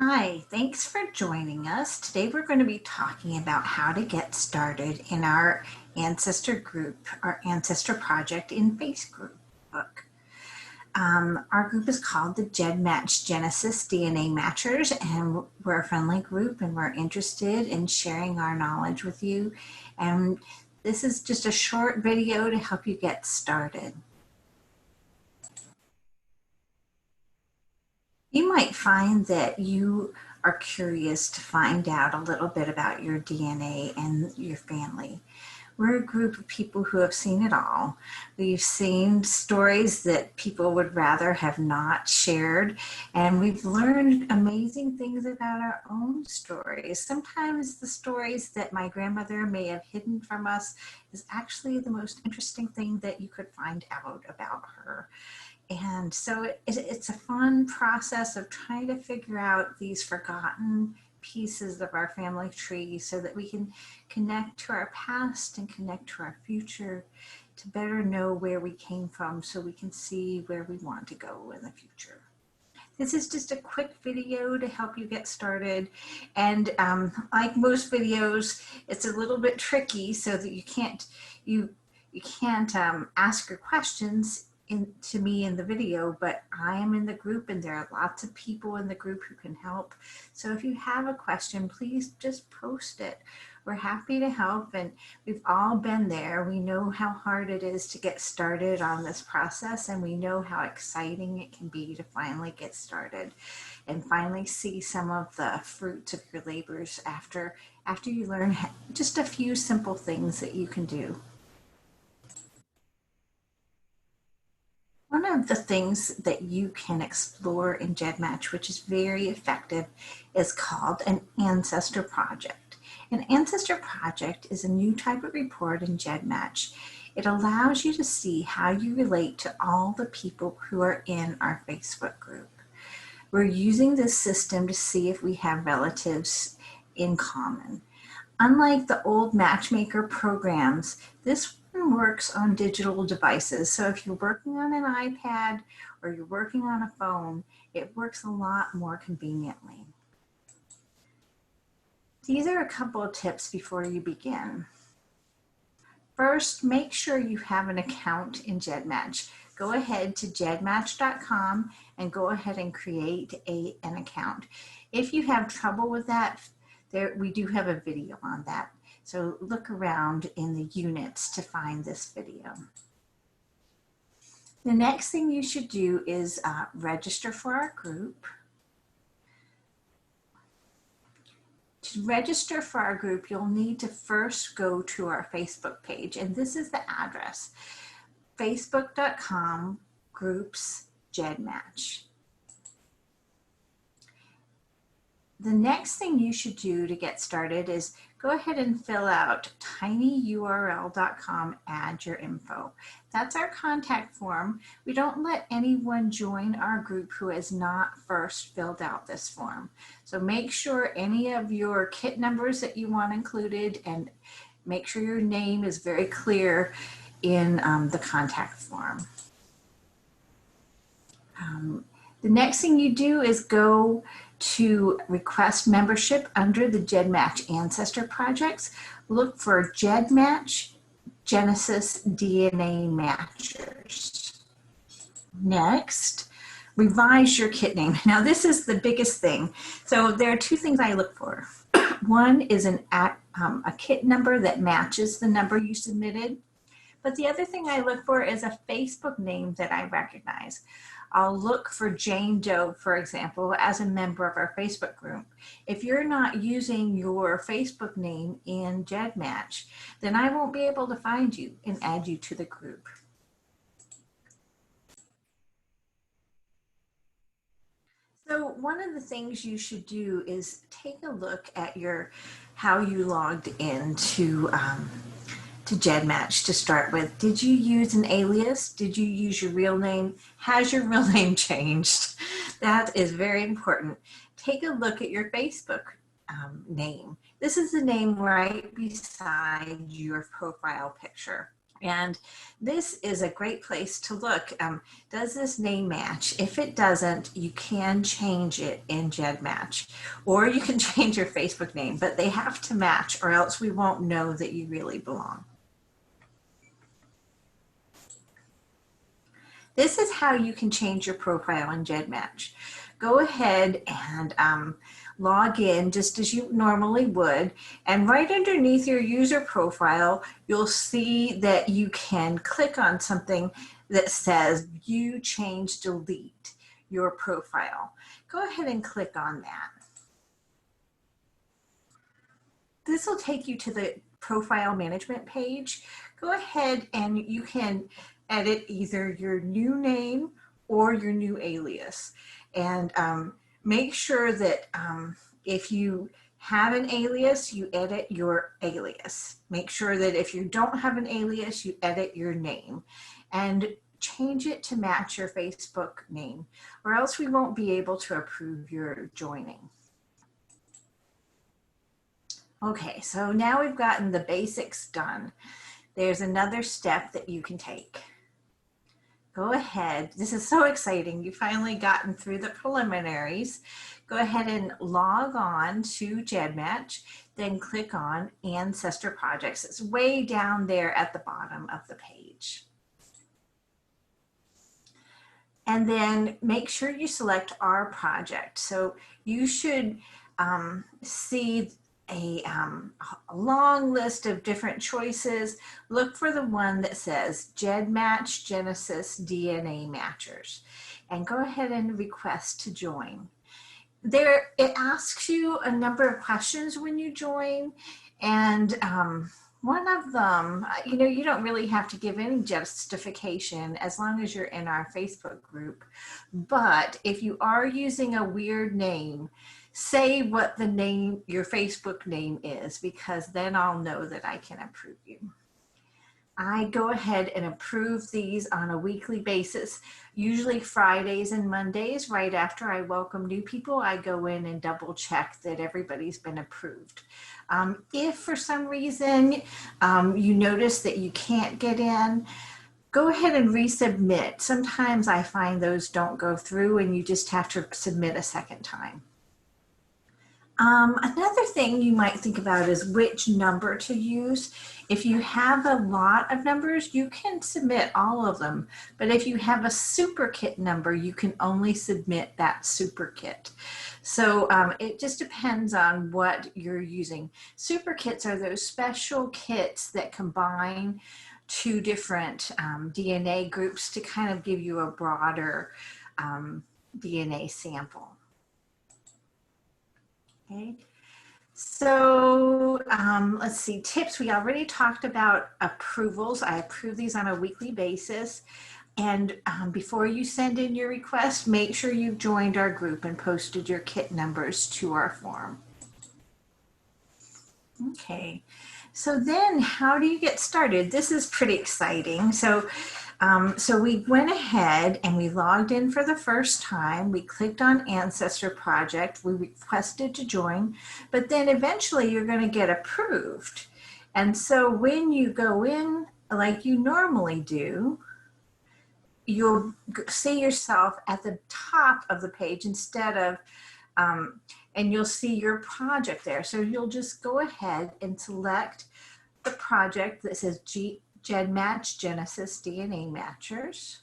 Hi, thanks for joining us. Today we're going to be talking about how to get started in our Ancestor group, our Ancestor project in Facebook. Our group is called the Gedmatch Genesis DNA Matchers, and we're a friendly group and we're interested in sharing our knowledge with you. And this is just a short video to help you get started. You might find that you are curious to find out a little bit about your DNA and your family. We're a group of people who have seen it all. We've seen stories that people would rather have not shared, and we've learned amazing things about our own stories. Sometimes the stories that my grandmother may have hidden from us is actually the most interesting thing that you could find out about her. And so it's a fun process of trying to figure out these forgotten pieces of our family tree so that we can connect to our past and connect to our future to better know where we came from so we can see where we want to go in the future. This is just a quick video to help you get started. And like most videos, it's a little bit tricky so that you can't ask your questions to me in the video, but I am in the group and there are lots of people in the group who can help. So if you have a question, please just post it. We're happy to help, and we've all been there. We know how hard it is to get started on this process, and we know how exciting it can be to finally get started and finally see some of the fruits of your labors after you learn just a few simple things that you can do. One of the things that you can explore in Gedmatch, which is very effective, is called an Ancestor project. An Ancestor project is a new type of report in Gedmatch. It allows you to see how you relate to all the people who are in our Facebook group. We're using this system to see if we have relatives in common. Unlike the old matchmaker programs, this works on digital devices. So if you're working on an iPad or you're working on a phone, it works a lot more conveniently. These are a couple of tips before you begin. First, make sure you have an account in Gedmatch. Go ahead to gedmatch.com and go ahead and create an account. If you have trouble with that, we do have a video on that. So look around in the units to find this video. The next thing you should do is register for our group. To register for our group, you'll need to first go to our Facebook page, and this is the address, facebook.com groups Gedmatch. The next thing you should do to get started is go ahead and fill out tinyurl.com, add your info. That's our contact form. We don't let anyone join our group who has not first filled out this form. So make sure any of your kit numbers that you want included, and make sure your name is very clear in the contact form. The next thing you do is go to request membership under the Gedmatch Ancestor projects. Look for Gedmatch Genesis DNA Matchers. Next, revise your kit name. Now this is the biggest thing. So there are two things I look for. One is a kit number that matches the number you submitted. But the other thing I look for is a Facebook name that I recognize. I'll look for Jane Doe, for example, as a member of our Facebook group. If you're not using your Facebook name in Gedmatch, then I won't be able to find you and add you to the group. So one of the things you should do is take a look at how you logged into to Gedmatch to start with. Did you use an alias? Did you use your real name? Has your real name changed? That is very important. Take a look at your Facebook name. This is the name right beside your profile picture. And this is a great place to look. Does this name match? If it doesn't, you can change it in Gedmatch, or you can change your Facebook name, but they have to match or else we won't know that you really belong. This is how you can change your profile in Gedmatch. Go ahead and log in just as you normally would, and right underneath your user profile, you'll see that you can click on something that says View, Change, Delete your profile. Go ahead and click on that. This will take you to the profile management page. Go ahead and you can edit either your new name or your new alias. And make sure that if you have an alias, you edit your alias. Make sure that if you don't have an alias, you edit your name. And change it to match your Facebook name, or else we won't be able to approve your joining. Okay, so now we've gotten the basics done. There's another step that you can take. Go ahead. This is so exciting. You've finally gotten through the preliminaries. Go ahead and log on to Gedmatch, then click on Ancestor Projects. It's way down there at the bottom of the page. And then make sure you select our project. So you should see a long list of different choices. Look for the one that says Gedmatch Genesis DNA Matchers, and go ahead and request to join. There, it asks you a number of questions when you join, and one of them, you don't really have to give any justification as long as you're in our Facebook group. But if you are using a weird name, say what the name, your Facebook name is, because then I'll know that I can approve you. I go ahead and approve these on a weekly basis, usually Fridays and Mondays. Right after I welcome new people, I go in and double check that everybody's been approved. If for some reason you notice that you can't get in, go ahead and resubmit. Sometimes I find those don't go through and you just have to submit a second time. Another thing you might think about is which number to use. If you have a lot of numbers, you can submit all of them. But if you have a super kit number, you can only submit that super kit. So it just depends on what you're using. Super kits are those special kits that combine two different DNA groups to kind of give you a broader DNA sample. Okay, so let's see, tips. We already talked about approvals. I approve these on a weekly basis. And before you send in your request, make sure you've joined our group and posted your kit numbers to our form. Okay, so then how do you get started? This is pretty exciting. So we went ahead and we logged in for the first time. We clicked on Ancestor Project. We requested to join, but then eventually you're going to get approved. And so when you go in like you normally do, you'll see yourself at the top of the page instead of, and you'll see your project there. So you'll just go ahead and select the project that says Gedmatch Genesis DNA Matchers.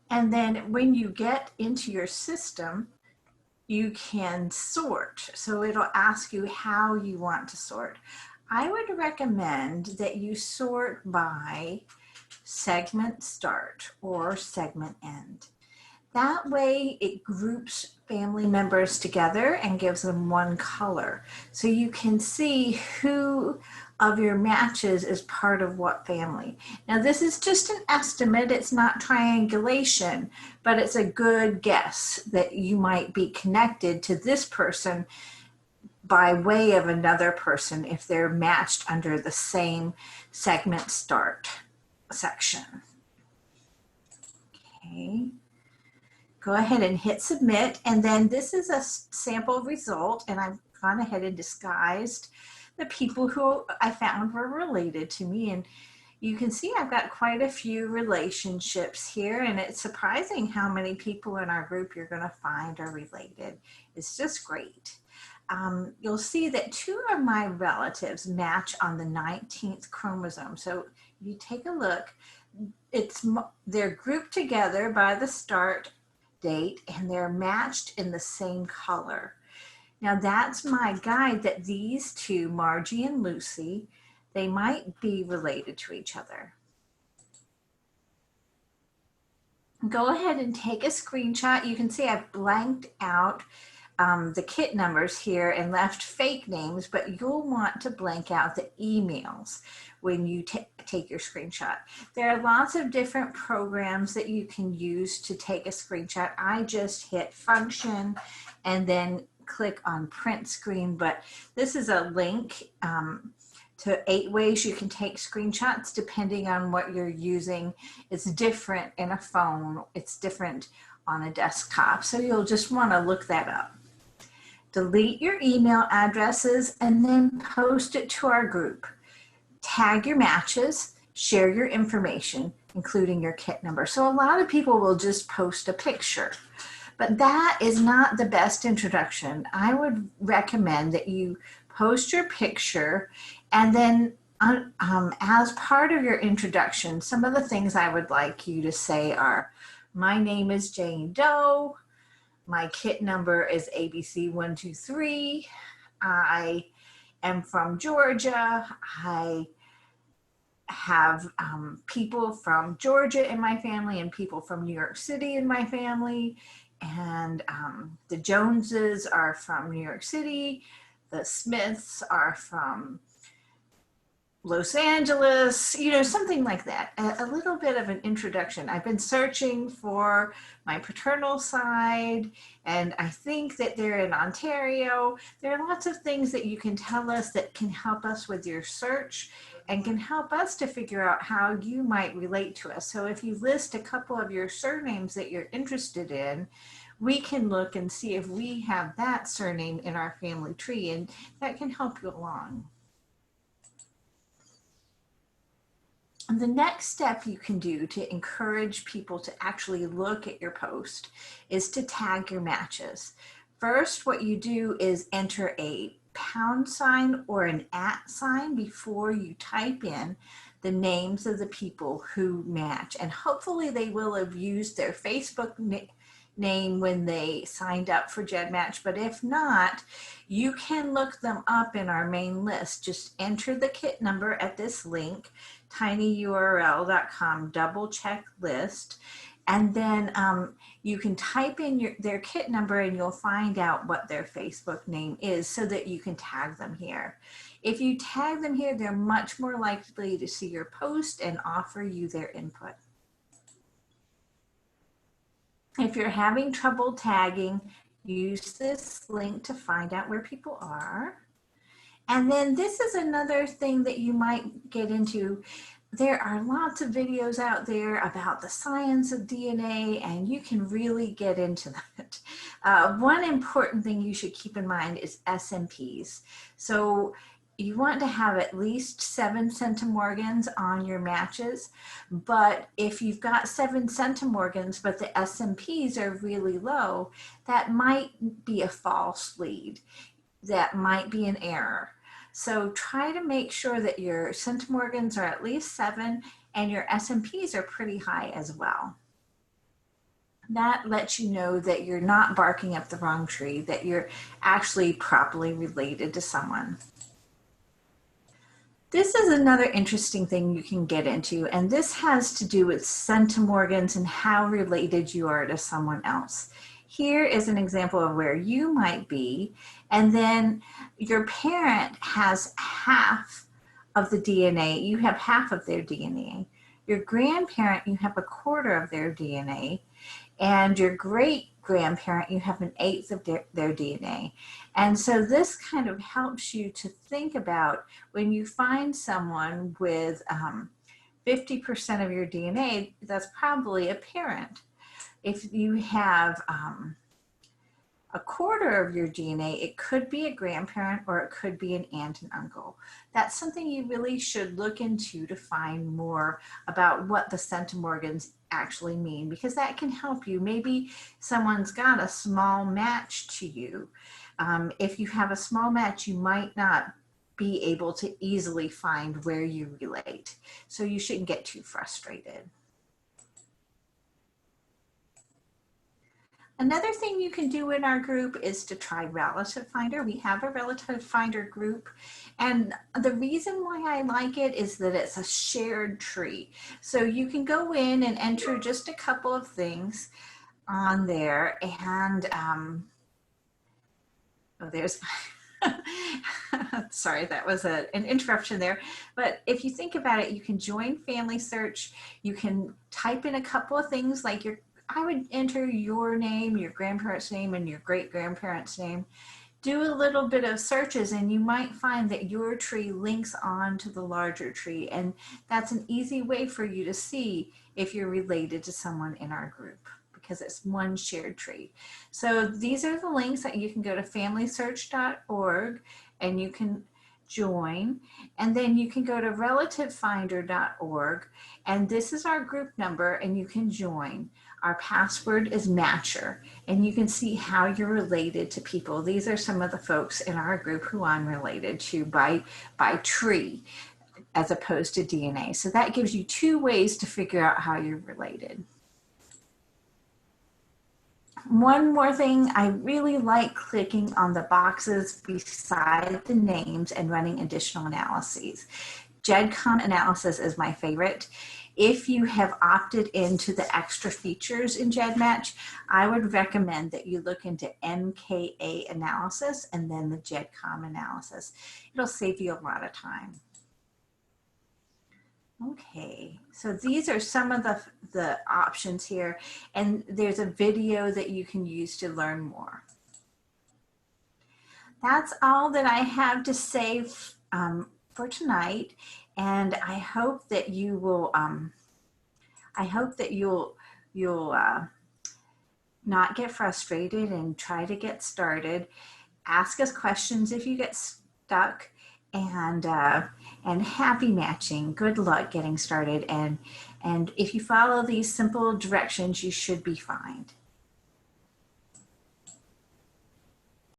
And then when you get into your system, you can sort. So it'll ask you how you want to sort. I would recommend that you sort by segment start or segment end. That way it groups family members together and gives them one color. So you can see who of your matches is part of what family. Now this is just an estimate, it's not triangulation, but it's a good guess that you might be connected to this person by way of another person if they're matched under the same segment start section. Okay. Go ahead and hit submit. And then this is a sample result, and I've gone ahead and disguised the people who I found were related to me. And you can see I've got quite a few relationships here, and it's surprising how many people in our group you're going to find are related. It's just great. You'll see that 2 of my relatives match on the 19th chromosome. So if you take a look, they're grouped together by the start date, and they're matched in the same color. Now that's my guide that these 2, Margie and Lucy, they might be related to each other. Go ahead and take a screenshot. You can see I've blanked out the kit numbers here and left fake names, but you'll want to blank out the emails when you take your screenshot. There are lots of different programs that you can use to take a screenshot. I just hit function and then click on print screen, but this is a link to 8 ways you can take screenshots depending on what you're using. It's different in a phone, it's different on a desktop, so you'll just want to look that up. Delete your email addresses and then post it to our group. Tag your matches, share your information, including your kit number. So a lot of people will just post a picture, but that is not the best introduction. I would recommend that you post your picture, and then as part of your introduction, some of the things I would like you to say are, my name is Jane Doe, my kit number is ABC123, I am from Georgia, I have people from Georgia in my family and people from New York City in my family, and the Joneses are from New York City, the Smiths are from Los Angeles, you know, something like that. A little bit of an introduction. I've been searching for my paternal side, and I think that they're in Ontario. There are lots of things that you can tell us that can help us with your search and can help us to figure out how you might relate to us. So if you list a couple of your surnames that you're interested in, we can look and see if we have that surname in our family tree, and that can help you along. And the next step you can do to encourage people to actually look at your post is to tag your matches. First, what you do is enter a # or an @ sign before you type in the names of the people who match. And hopefully they will have used their Facebook name when they signed up for Gedmatch, but if not, you can look them up in our main list. Just enter the kit number at this link, tinyurl.com, double check list, and then you can type in their kit number and you'll find out what their Facebook name is so that you can tag them here. If you tag them here, they're much more likely to see your post and offer you their input. If you're having trouble tagging, use this link to find out where people are. And then this is another thing that you might get into. There are lots of videos out there about the science of DNA, and you can really get into that. One important thing you should keep in mind is SNPs. So you want to have at least 7 centimorgans on your matches, but if you've got 7 centimorgans, but the SNPs are really low, that might be a false lead. That might be an error. So try to make sure that your centimorgans are at least 7 and your SNPs are pretty high as well. That lets you know that you're not barking up the wrong tree, that you're actually properly related to someone. This is another interesting thing you can get into, and this has to do with centimorgans and how related you are to someone else. Here is an example of where you might be, and then your parent has half of the DNA, you have half of their DNA. Your grandparent, you have 1/4 of their DNA, and your great-grandparent, you have 1/8 of their DNA. And so this kind of helps you to think about when you find someone with 50% of your DNA, that's probably a parent. If you have a quarter of your DNA, it could be a grandparent or it could be an aunt and uncle. That's something you really should look into to find more about what the centimorgans actually mean, because that can help you. Maybe someone's got a small match to you. If you have a small match, you might not be able to easily find where you relate. So you shouldn't get too frustrated. Another thing you can do in our group is to try Relative Finder. We have a Relative Finder group, and the reason why I like it is that it's a shared tree. So you can go in and enter just a couple of things on there, and oh, there's sorry, that was an interruption there. But if you think about it, you can join Family Search. You can type in a couple of things like I would enter your name, your grandparents' name, and your great-grandparents' name. Do a little bit of searches and you might find that your tree links on to the larger tree. And that's an easy way for you to see if you're related to someone in our group, because it's one shared tree. So these are the links that you can go to familysearch.org and you can join, and then you can go to relativefinder.org, and this is our group number and you can join. Our password is Matcher, and you can see how you're related to people. These are some of the folks in our group who I'm related to by tree as opposed to DNA. So that gives you two ways to figure out how you're related. One more thing, I really like clicking on the boxes beside the names and running additional analyses. GEDCOM analysis is my favorite. If you have opted into the extra features in Gedmatch, I would recommend that you look into MKA analysis and then the GEDCOM analysis. It'll save you a lot of time. Okay, so these are some of the options here, and there's a video that you can use to learn more. That's all that I have to say for tonight, and I hope that you will you'll not get frustrated and try to get started. Ask us questions if you get stuck, and happy matching. Good luck getting started, and if you follow these simple directions, you should be fine.